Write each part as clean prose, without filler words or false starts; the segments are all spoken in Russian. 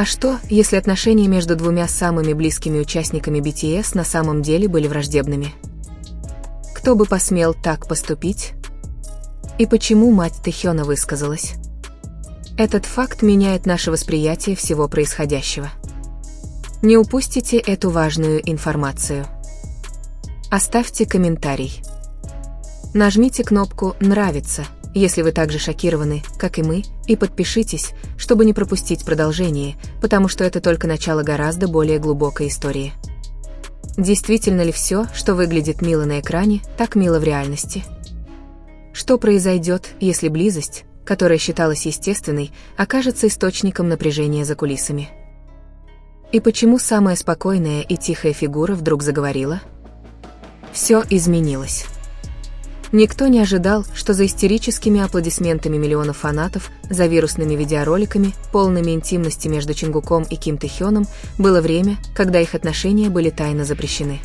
А что, если отношения между двумя самыми близкими участниками BTS на самом деле были враждебными? Кто бы посмел так поступить? И почему мать Тэхёна высказалась? Этот факт меняет наше восприятие всего происходящего. Не упустите эту важную информацию. Оставьте комментарий. Нажмите кнопку «Нравится», если вы так же шокированы, как и мы, и подпишитесь, чтобы не пропустить продолжение, потому что это только начало гораздо более глубокой истории. Действительно ли все, что выглядит мило на экране, так мило в реальности? Что произойдет, если близость, которая считалась естественной, окажется источником напряжения за кулисами? И почему самая спокойная и тихая фигура вдруг заговорила? Все изменилось. Никто не ожидал, что за истерическими аплодисментами миллионов фанатов, за вирусными видеороликами, полными интимности между Чингуком и Ким Тэхёном, было время, когда их отношения были тайно запрещены.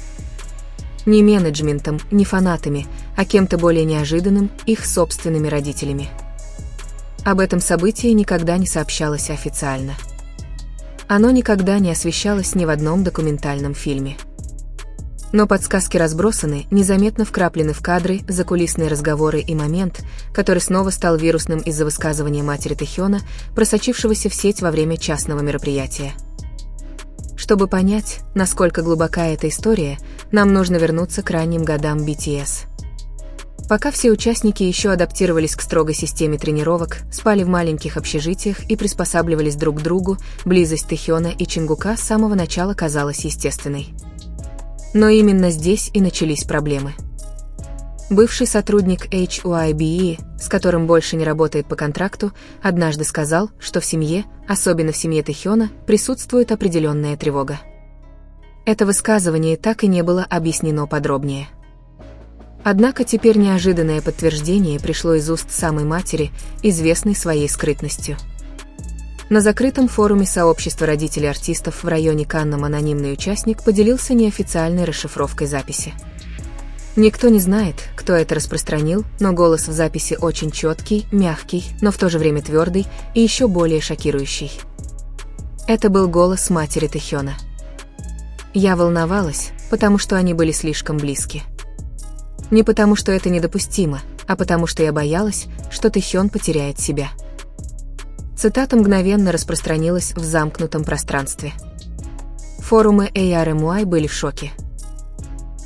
Не менеджментом, не фанатами, а кем-то более неожиданным, их собственными родителями. Об этом событии никогда не сообщалось официально. Оно никогда не освещалось ни в одном документальном фильме. Но подсказки разбросаны, незаметно вкраплены в кадры, закулисные разговоры и момент, который снова стал вирусным из-за высказывания матери Тэхёна, просочившегося в сеть во время частного мероприятия. Чтобы понять, насколько глубока эта история, нам нужно вернуться к ранним годам BTS. Пока все участники еще адаптировались к строгой системе тренировок, спали в маленьких общежитиях и приспосабливались друг к другу, близость Тэхёна и Чингука с самого начала казалась естественной. Но именно здесь и начались проблемы. Бывший сотрудник HYBE, с которым больше не работает по контракту, однажды сказал, что в семье, особенно в семье Тэхёна, присутствует определенная тревога. Это высказывание так и не было объяснено подробнее. Однако теперь неожиданное подтверждение пришло из уст самой матери, известной своей скрытностью. На закрытом форуме сообщества родителей артистов в районе Каннам анонимный участник поделился неофициальной расшифровкой записи. Никто не знает, кто это распространил, но голос в записи очень четкий, мягкий, но в то же время твердый и еще более шокирующий. Это был голос матери Тэхёна. Я волновалась, потому что они были слишком близки. Не потому, что это недопустимо, а потому, что я боялась, что Тэхён потеряет себя. Цитата мгновенно распространилась в замкнутом пространстве. Форумы ARMY были в шоке.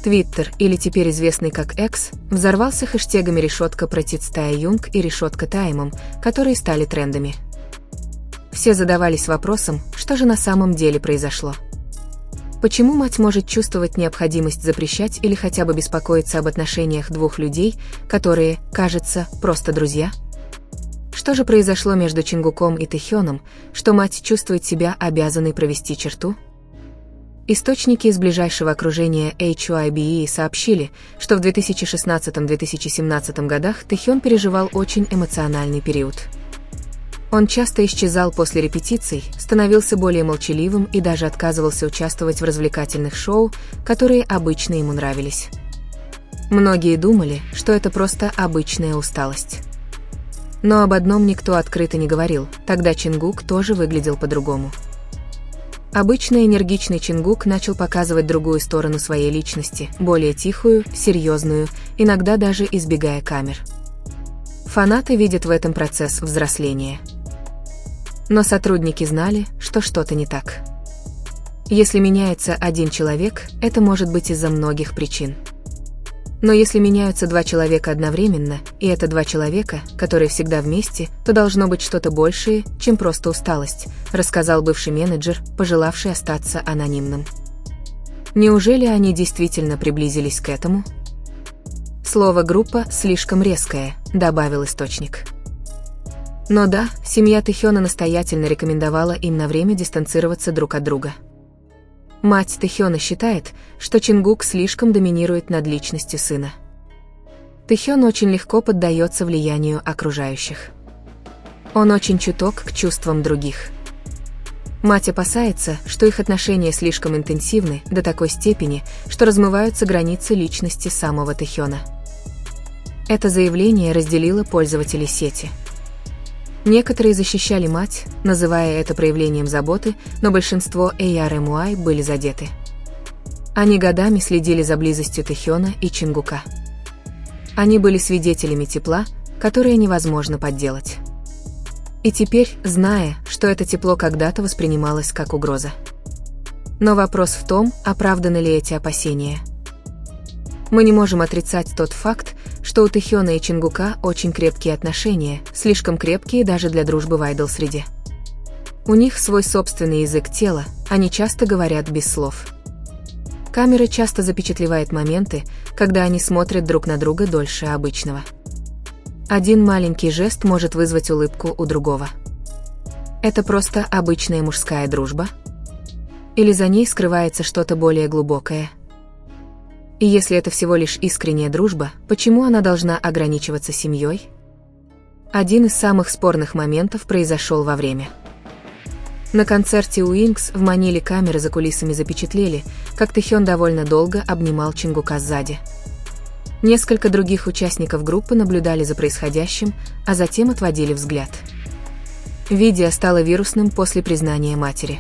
Твиттер, или теперь известный как X, взорвался хэштегами «решетка противстая Юнг» и «решетка Таймом», которые стали трендами. Все задавались вопросом, что же на самом деле произошло. Почему мать может чувствовать необходимость запрещать или хотя бы беспокоиться об отношениях двух людей, которые, кажется, просто друзья? Что же произошло между Чингуком и Тэхёном, что мать чувствует себя обязанной провести черту? Источники из ближайшего окружения HYBE сообщили, что в 2016-2017 годах Тэхён переживал очень эмоциональный период. Он часто исчезал после репетиций, становился более молчаливым и даже отказывался участвовать в развлекательных шоу, которые обычно ему нравились. Многие думали, что это просто обычная усталость. Но об одном никто открыто не говорил, тогда Чингук тоже выглядел по-другому. Обычно энергичный Чингук начал показывать другую сторону своей личности, более тихую, серьезную, иногда даже избегая камер. Фанаты видят в этом процесс взросления. Но сотрудники знали, что что-то не так. Если меняется один человек, это может быть из-за многих причин. Но если меняются два человека одновременно, и это два человека, которые всегда вместе, то должно быть что-то большее, чем просто усталость, рассказал бывший менеджер, пожелавший остаться анонимным. Неужели они действительно приблизились к этому? Слово «группа» слишком резкое, добавил источник. Но да, семья Тэхёна настоятельно рекомендовала им на время дистанцироваться друг от друга. Мать Тэхёна считает, что Чингук слишком доминирует над личностью сына. Тэхён очень легко поддается влиянию окружающих. Он очень чуток к чувствам других. Мать опасается, что их отношения слишком интенсивны до такой степени, что размываются границы личности самого Тэхёна. Это заявление разделило пользователей сети. Некоторые защищали мать, называя это проявлением заботы, но большинство ARMY были задеты. Они годами следили за близостью Тэхёна и Чингука. Они были свидетелями тепла, которое невозможно подделать. И теперь, зная, что это тепло когда-то воспринималось как угроза. Но вопрос в том, оправданы ли эти опасения. Мы не можем отрицать тот факт, что у Тэхёна и Чингука очень крепкие отношения, слишком крепкие даже для дружбы в айдол-среде. У них свой собственный язык тела, они часто говорят без слов. Камера часто запечатлевает моменты, когда они смотрят друг на друга дольше обычного. Один маленький жест может вызвать улыбку у другого. Это просто обычная мужская дружба? Или за ней скрывается что-то более глубокое? И если это всего лишь искренняя дружба, почему она должна ограничиваться семьей? Один из самых спорных моментов произошел во время. На концерте Wings в Маниле камеры за кулисами запечатлели, как Тэхён довольно долго обнимал Чингука сзади. Несколько других участников группы наблюдали за происходящим, а затем отводили взгляд. Видео стало вирусным после признания матери.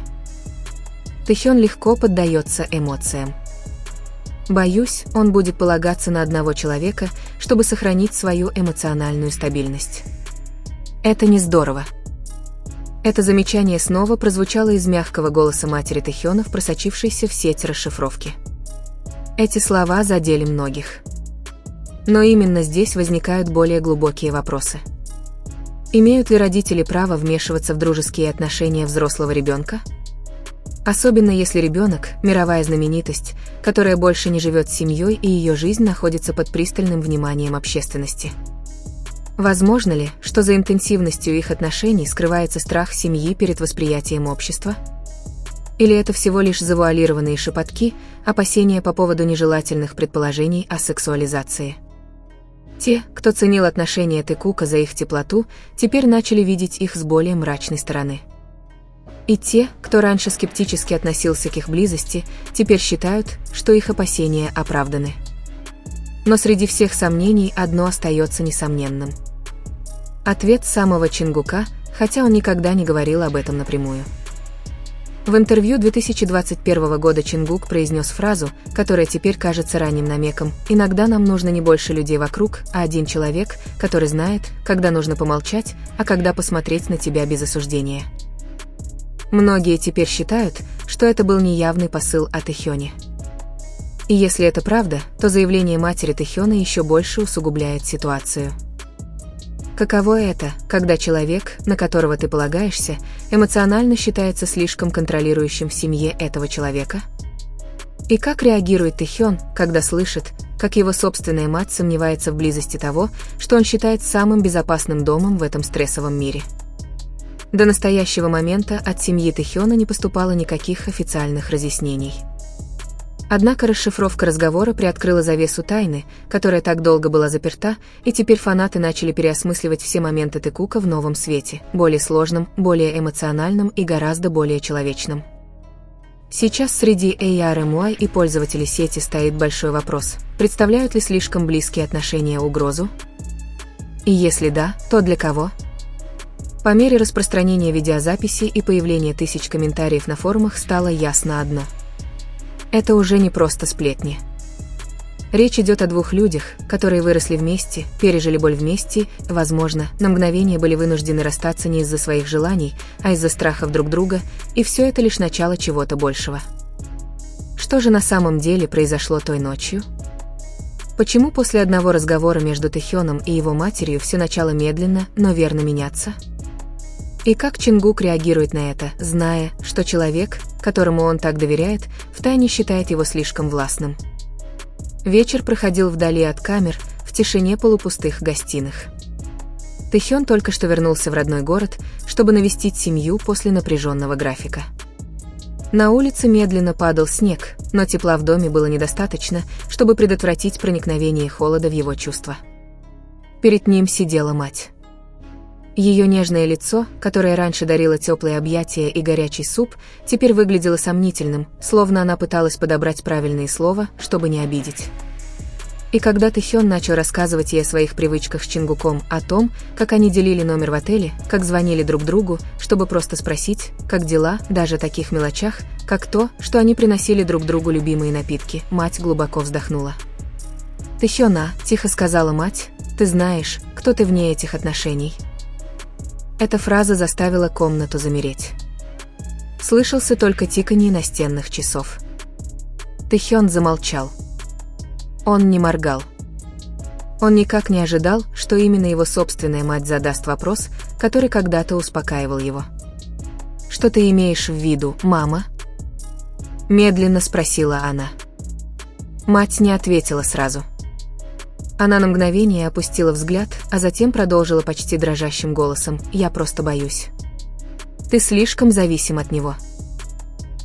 Тэхён легко поддается эмоциям. Боюсь, он будет полагаться на одного человека, чтобы сохранить свою эмоциональную стабильность. Это не здорово. Это замечание снова прозвучало из мягкого голоса матери Тэхёна в просочившейся в сеть расшифровки. Эти слова задели многих. Но именно здесь возникают более глубокие вопросы. Имеют ли родители право вмешиваться в дружеские отношения взрослого ребенка? Особенно если ребенок – мировая знаменитость, которая больше не живет с семьей и ее жизнь находится под пристальным вниманием общественности. Возможно ли, что за интенсивностью их отношений скрывается страх семьи перед восприятием общества? Или это всего лишь завуалированные шепотки, опасения по поводу нежелательных предположений о сексуализации? Те, кто ценил отношения Тэкука за их теплоту, теперь начали видеть их с более мрачной стороны. И те, кто раньше скептически относился к их близости, теперь считают, что их опасения оправданы. Но среди всех сомнений одно остается несомненным. Ответ самого Чингука, хотя он никогда не говорил об этом напрямую. В интервью 2021 года Чингук произнес фразу, которая теперь кажется ранним намеком: «Иногда нам нужно не больше людей вокруг, а один человек, который знает, когда нужно помолчать, а когда посмотреть на тебя без осуждения». Многие теперь считают, что это был неявный посыл о Тэхёне. И если это правда, то заявление матери Тэхёна еще больше усугубляет ситуацию. Каково это, когда человек, на которого ты полагаешься, эмоционально считается слишком контролирующим в семье этого человека? И как реагирует Тэхён, когда слышит, как его собственная мать сомневается в близости того, что он считает самым безопасным домом в этом стрессовом мире? До настоящего момента от семьи Тэхёна не поступало никаких официальных разъяснений. Однако расшифровка разговора приоткрыла завесу тайны, которая так долго была заперта, и теперь фанаты начали переосмысливать все моменты Тэкука в новом свете, более сложном, более эмоциональном и гораздо более человечном. Сейчас среди ARMY и пользователей сети стоит большой вопрос: представляют ли слишком близкие отношения угрозу? И если да, то для кого? По мере распространения видеозаписи и появления тысяч комментариев на форумах стало ясно одно. Это уже не просто сплетни. Речь идет о двух людях, которые выросли вместе, пережили боль вместе, возможно, на мгновение были вынуждены расстаться не из-за своих желаний, а из-за страхов друг друга, и все это лишь начало чего-то большего. Что же на самом деле произошло той ночью? Почему после одного разговора между Тэхёном и его матерью все начало медленно, но верно меняться? И как Чингук реагирует на это, зная, что человек, которому он так доверяет, втайне считает его слишком властным? Вечер проходил вдали от камер, в тишине полупустых гостиных. Тэхён только что вернулся в родной город, чтобы навестить семью после напряженного графика. На улице медленно падал снег, но тепла в доме было недостаточно, чтобы предотвратить проникновение холода в его чувства. Перед ним сидела мать. Ее нежное лицо, которое раньше дарило теплые объятия и горячий суп, теперь выглядело сомнительным, словно она пыталась подобрать правильные слова, чтобы не обидеть. И когда Тэхён начал рассказывать ей о своих привычках с Чингуком, о том, как они делили номер в отеле, как звонили друг другу, чтобы просто спросить, как дела, даже о таких мелочах, как то, что они приносили друг другу любимые напитки, мать глубоко вздохнула. «Тэхёна», – тихо сказала мать, – «ты знаешь, кто ты вне этих отношений». Эта фраза заставила комнату замереть. Слышался только тиканье настенных часов. Тэхён замолчал. Он не моргал. Он никак не ожидал, что именно его собственная мать задаст вопрос, который когда-то успокаивал его. «Что ты имеешь в виду, мама?» Медленно спросила она. Мать не ответила сразу. Она на мгновение опустила взгляд, а затем продолжила почти дрожащим голосом: «Я просто боюсь. Ты слишком зависим от него.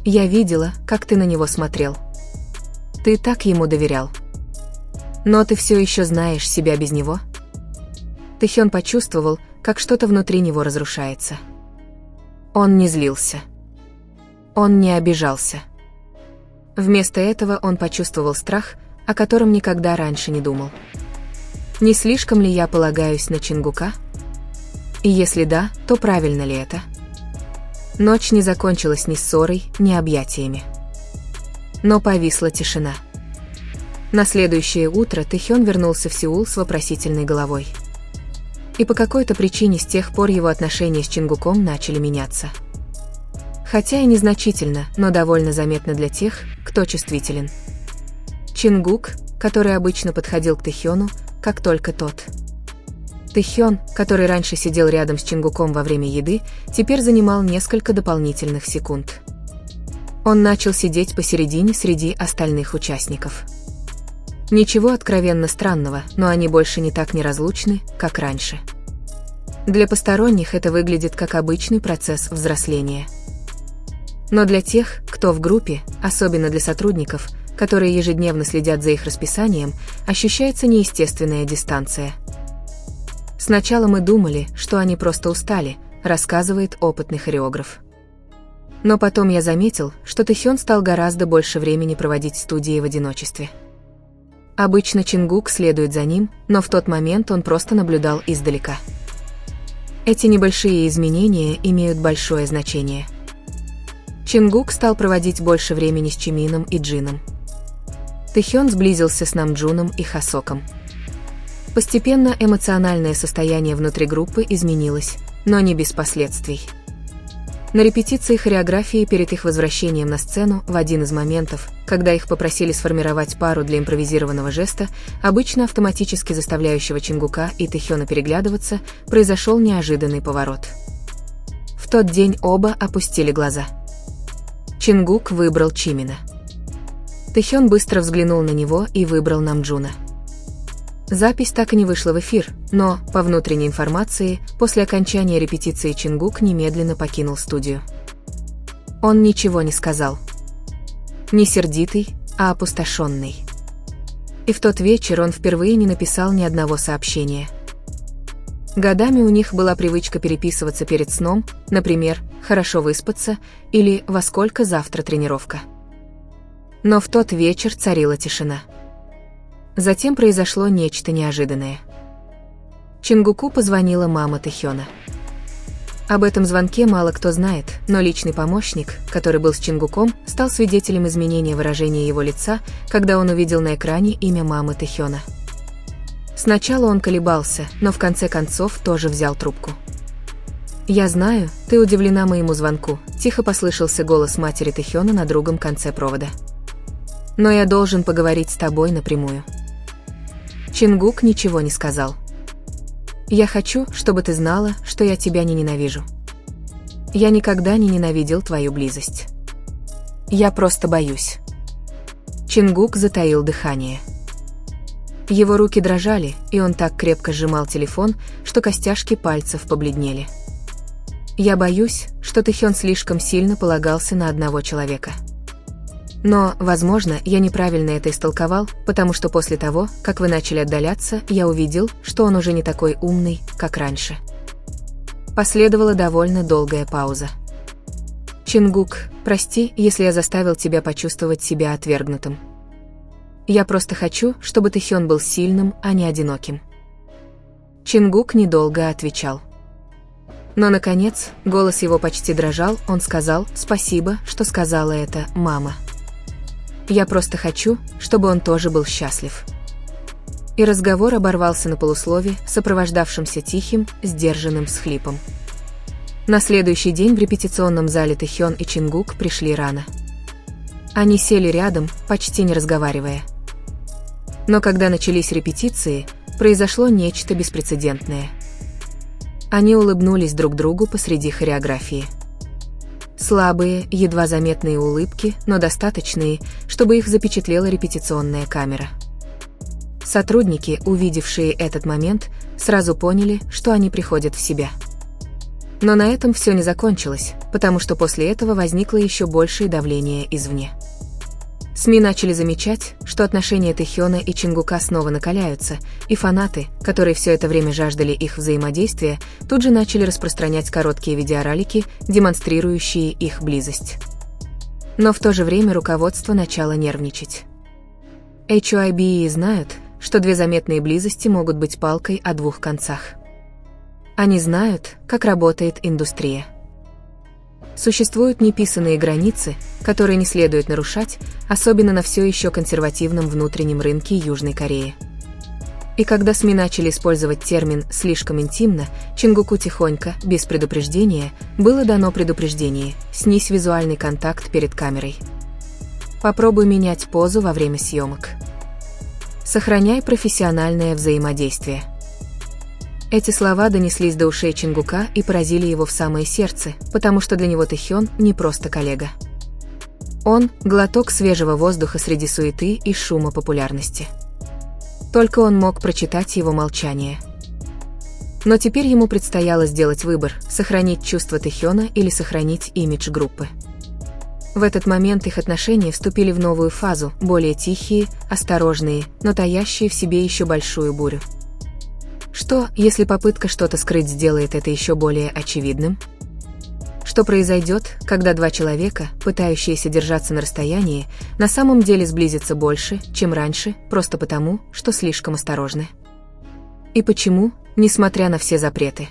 Я видела, как ты на него смотрел. Ты так ему доверял. Но ты все еще знаешь себя без него?» Тэхён почувствовал, как что-то внутри него разрушается. Он не злился. Он не обижался. Вместо этого он почувствовал страх, о котором никогда раньше не думал. Не слишком ли я полагаюсь на Чингука? И если да, то правильно ли это? Ночь не закончилась ни ссорой, ни объятиями. Но повисла тишина. На следующее утро Тэхён вернулся в Сеул с вопросительной головой. И по какой-то причине с тех пор его отношения с Чингуком начали меняться. Хотя и незначительно, но довольно заметно для тех, кто чувствителен. Чингук, который обычно подходил к Тэхёну, как только тот. Тэхён, который раньше сидел рядом с Чингуком во время еды, теперь занимал несколько дополнительных секунд. Он начал сидеть посередине среди остальных участников. Ничего откровенно странного, но они больше не так неразлучны, как раньше. Для посторонних это выглядит как обычный процесс взросления. Но для тех, кто в группе, особенно для сотрудников, которые ежедневно следят за их расписанием, ощущается неестественная дистанция. «Сначала мы думали, что они просто устали», – рассказывает опытный хореограф. Но потом я заметил, что Тэхён стал гораздо больше времени проводить в студии в одиночестве. Обычно Чингук следует за ним, но в тот момент он просто наблюдал издалека. Эти небольшие изменения имеют большое значение. Чингук стал проводить больше времени с Чимином и Джином. Тэхён сблизился с Намджуном и Хасоком. Постепенно эмоциональное состояние внутри группы изменилось, но не без последствий. На репетиции хореографии перед их возвращением на сцену, в один из моментов, когда их попросили сформировать пару для импровизированного жеста, обычно автоматически заставляющего Чингука и Тэхёна переглядываться, произошел неожиданный поворот. В тот день оба опустили глаза. Чингук выбрал Чимина. Тэхён быстро взглянул на него и выбрал Намджуна. Запись так и не вышла в эфир, но, по внутренней информации, после окончания репетиции Чингук немедленно покинул студию. Он ничего не сказал. Не сердитый, а опустошенный. И в тот вечер он впервые не написал ни одного сообщения. Годами у них была привычка переписываться перед сном, например, «хорошо выспаться» или «во сколько завтра тренировка». Но в тот вечер царила тишина. Затем произошло нечто неожиданное. Чингуку позвонила мама Тэхёна. Об этом звонке мало кто знает, но личный помощник, который был с Чингуком, стал свидетелем изменения выражения его лица, когда он увидел на экране имя мамы Тэхёна. Сначала он колебался, но в конце концов тоже взял трубку. «Я знаю, ты удивлена моему звонку», – тихо послышался голос матери Тэхёна на другом конце провода. «Но я должен поговорить с тобой напрямую». Чингук ничего не сказал. «Я хочу, чтобы ты знала, что я тебя не ненавижу. Я никогда не ненавидел твою близость. Я просто боюсь». Чингук затаил дыхание. Его руки дрожали, и он так крепко сжимал телефон, что костяшки пальцев побледнели. «Я боюсь, что Тэхён слишком сильно полагался на одного человека. Но, возможно, я неправильно это истолковал, потому что после того, как вы начали отдаляться, я увидел, что он уже не такой умный, как раньше». Последовала довольно долгая пауза. «Чингук, прости, если я заставил тебя почувствовать себя отвергнутым. Я просто хочу, чтобы Тэхён был сильным, а не одиноким. Чингук недолго отвечал. Но, наконец, голос его почти дрожал, он сказал: «Спасибо, что сказала это, мама. Я просто хочу, чтобы он тоже был счастлив». И разговор оборвался на полуслове, сопровождавшемся тихим, сдержанным всхлипом. На следующий день в репетиционном зале Тэхён и Чингук пришли рано. Они сели рядом, почти не разговаривая. Но когда начались репетиции, произошло нечто беспрецедентное. Они улыбнулись друг другу посреди хореографии. Слабые, едва заметные улыбки, но достаточные, чтобы их запечатлела репетиционная камера. Сотрудники, увидевшие этот момент, сразу поняли, что они приходят в себя. Но на этом все не закончилось, потому что после этого возникло еще большее давление извне. СМИ начали замечать, что отношения Тэхёна и Чингука снова накаляются, и фанаты, которые все это время жаждали их взаимодействия, тут же начали распространять короткие видеоролики, демонстрирующие их близость. Но в то же время руководство начало нервничать. HYBE знают, что две заметные близости могут быть палкой о двух концах. Они знают, как работает индустрия. Существуют неписанные границы, которые не следует нарушать, особенно на все еще консервативном внутреннем рынке Южной Кореи. И когда СМИ начали использовать термин «слишком интимно», Чингуку тихонько, без предупреждения, было дано предупреждение: снизь визуальный контакт перед камерой. Попробуй менять позу во время съемок. Сохраняй профессиональное взаимодействие. Эти слова донеслись до ушей Чингука и поразили его в самое сердце, потому что для него Тэхён не просто коллега. Он – глоток свежего воздуха среди суеты и шума популярности. Только он мог прочитать его молчание. Но теперь ему предстояло сделать выбор – сохранить чувства Тэхёна или сохранить имидж группы. В этот момент их отношения вступили в новую фазу, более тихие, осторожные, но таящие в себе еще большую бурю. Что, если попытка что-то скрыть сделает это еще более очевидным? Что произойдет, когда два человека, пытающиеся держаться на расстоянии, на самом деле сблизятся больше, чем раньше, просто потому, что слишком осторожны? И почему, несмотря на все запреты,